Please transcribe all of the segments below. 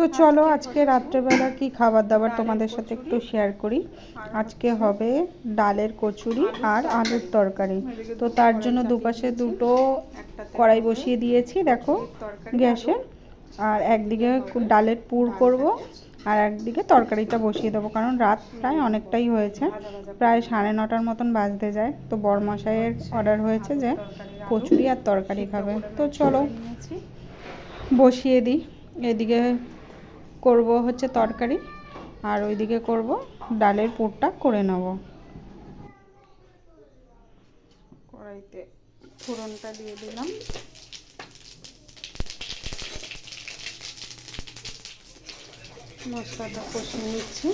তো চলো আজকে রাত্রেবেলা কি খাবার দাবার তোমাদের সাথে একটু শেয়ার করি। আজকে হবে ডালের কচুরি আর আলুর তরকারি। তো তার জন্য দুপাশে দুটো কড়াই বসিয়ে দিয়েছি দেখো গ্যাসে। আর একদিকে ডালের পুর করব আর একদিকে তরকারিটা বসিয়ে দেবো, কারণ রাত প্রায় অনেকটাই হয়েছে, প্রায় 9:30 মতন বাজতে যায়। তো বরমশাইয়ের অর্ডার হয়েছে যে কচুরি আর তরকারি খাবে। তো চলো বসিয়ে দিই। এদিকে করব হচ্ছে তরকারি আর ওইদিকে করব ডালের পুরটা করে নেব। কড়াইতে ফোড়নটা দিয়ে দিলাম, মশলাটা কষিয়ে নিচ্ছি।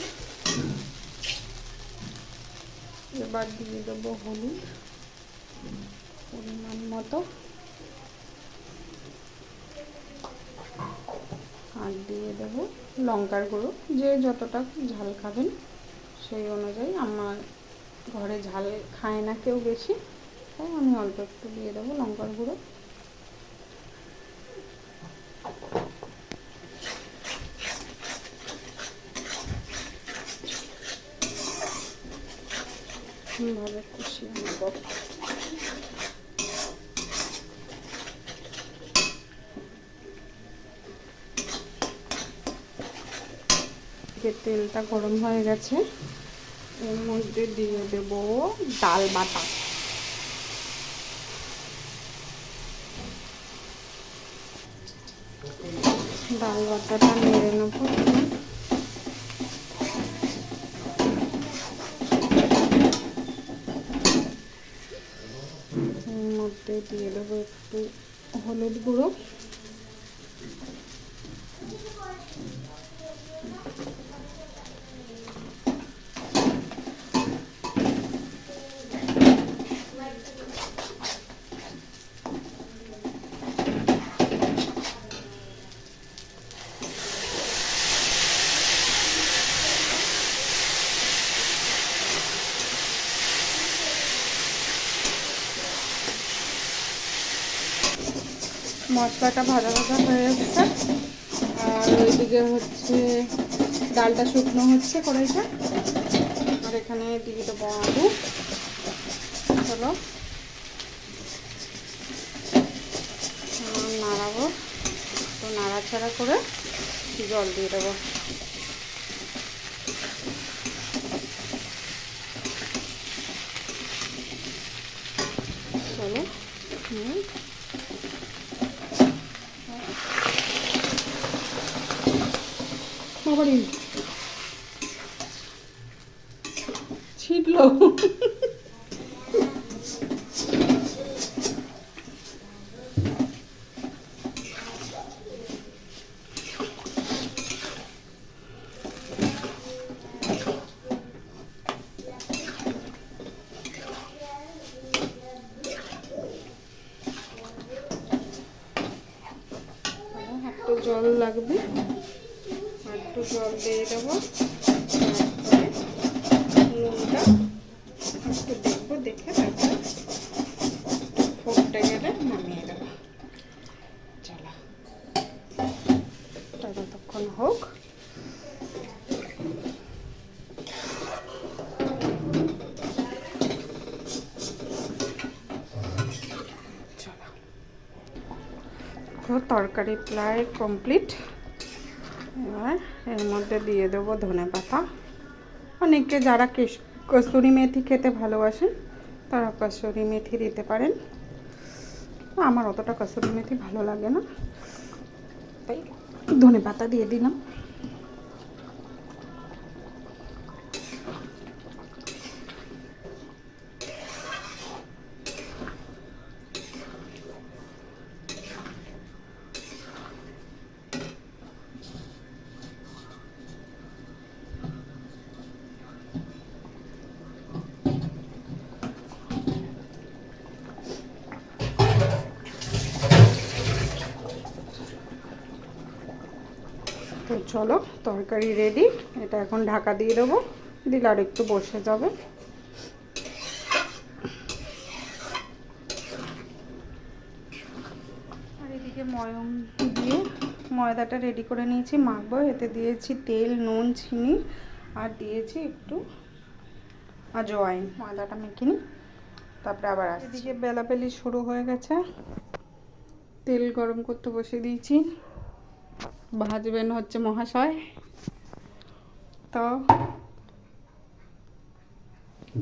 এবার দিয়ে দেবো হলুদ পরিমাণ মতো, আর দিয়ে দেবো লঙ্কার গুঁড়ো। যে যতটা ঝাল খাবেন সেই অনুযায়ী। আমার ঘরে ঝাল খায় না কেউ বেশি, তাই আমি অল্প একটু দিয়ে দেবো লঙ্কার গুঁড়ো। ভাবে কষিয়ে নেব। তেলটা গরম হয়ে গেছে, এর মধ্যে দিয়ে দেব ডাল বাটা। ডাল বাটাটা নেড়ে নেব। এর মধ্যে দিয়ে দেবো একটু হলুদ গুঁড়ো, মশলাটা ভাজা ভাজা হয়ে যাচ্ছে। আর ওইদিকে হচ্ছে ডালটা শুকনো হচ্ছে কড়াইটা। আর এখানে দিয়ে দেবো আলু। চলো নাড়াবো, তো নাড়াচাড়া করে জল দিয়ে দেবো। চলো বাবারি ছিটলো। একটু জল লাগবে, একটু জল দিয়ে দেবো। নুনটা একটু দেখবো, দেখে তারপরে ফুটতে গেলে নামিয়ে দেবো। চলো ততক্ষণ হোক। তরকারি প্রায় কমপ্লিট। এবার এর মধ্যে দিয়ে দেবো ধনেপাতা। অনেকে যারা কসুরি মেথি খেতে ভালোবাসেন তারা কসুরি মেথি দিতে পারেন। আমার অতটা কসুরি মেথি ভালো লাগে না, তাই ধনেপাতা দিয়ে দিলাম। তো চলো তরকারি রেডি। এটা এখন ঢাকা দিয়ে দেবো, দিলে আর একটু বসে যাবে। আর এদিকে ময়ম দিয়ে ময়দাটা রেডি করে নিয়েছি, মাখবো। এতে দিয়েছি তেল, নুন, চিনি আর দিয়েছি একটু আজওয়াইন। ময়দাটা মেখে নিই, তারপরে আবার এদিকে বেলাবেলি শুরু হয়ে গেছে। তেল গরম করতে বসে দিয়েছি, ভাজবেন হচ্ছে মহাশয়। তো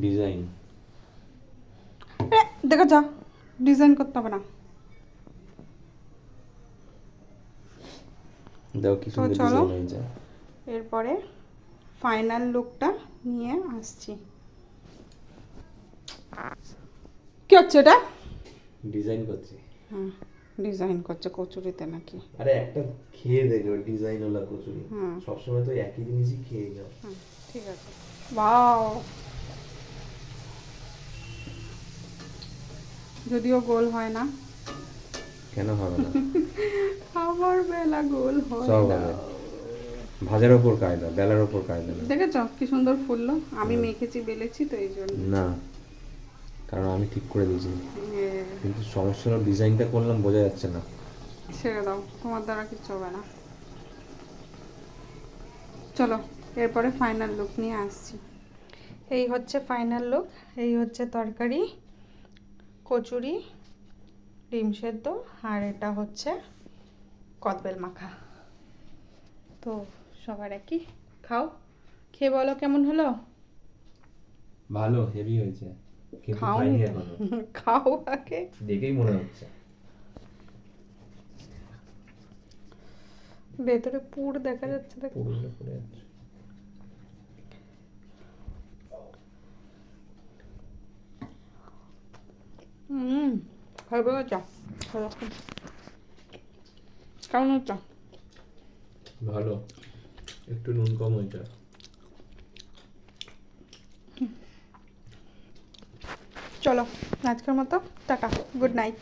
ডিজাইন দেখো, যা ডিজাইন করতে হবে না। দাও কি সুন্দর চলো, ডিজাইন হয়েছে। এরপরে ফাইনাল লুকটা নিয়ে আসছি। কি হচ্ছে এটা? ডিজাইন করছি। হ্যাঁ, ডিজাইন করছে কচুরিতে নাকি? আরে একটা খেয়ে দেখো ডিজাইন ওলা কচুরি। হুম। সবসময় তো একই জিনিসই খেয়ে যাও। ঠিক আছে। ওয়াও, যদিও গোল হয় না। কেন হবে না? আমার বেলা গোল হয় সব না। হবে। ভাজার ওপর কায়দা, বেলার ওপর কায়দা না। দেখেছ কি সুন্দর ফুললো? আমি মেখেছি, বেলেছি তো এই জন্য। না, কারণ আমি ঠিক করে দিয়েছি। হ্যাঁ, কিন্তু সমস্যা হলো ডিজাইনটা করলাম বোঝা যাচ্ছে না। ছেড়ে দাও, তোমার দ্বারা কিচ্ছু হবে না। চলো, এরপরে ফাইনাল লুক নিয়ে আসছি। এই হচ্ছে ফাইনাল লুক। এই হচ্ছে তরকারি, কচুরি, ডিম সেদ্ধ, আর এটা হচ্ছে কদবেল মাখা। তো সবার একই, খাও, খেয়ে বলো কেমন হলো। ভালো, হেভি হয়েছে। কিন্তু খাও, খাইনি এখনো। খাও আগে। দেখেই মনে হচ্ছে। ভেতরে পুর দেখা যাচ্ছে, দেখো। পুরোটা পড়ে যাচ্ছে। খাবে চা কেমন হচ্ছে? ভালো, একটু নুন কম হয়েছে। চলো, আজকের মতো টাটা, গুড নাইট।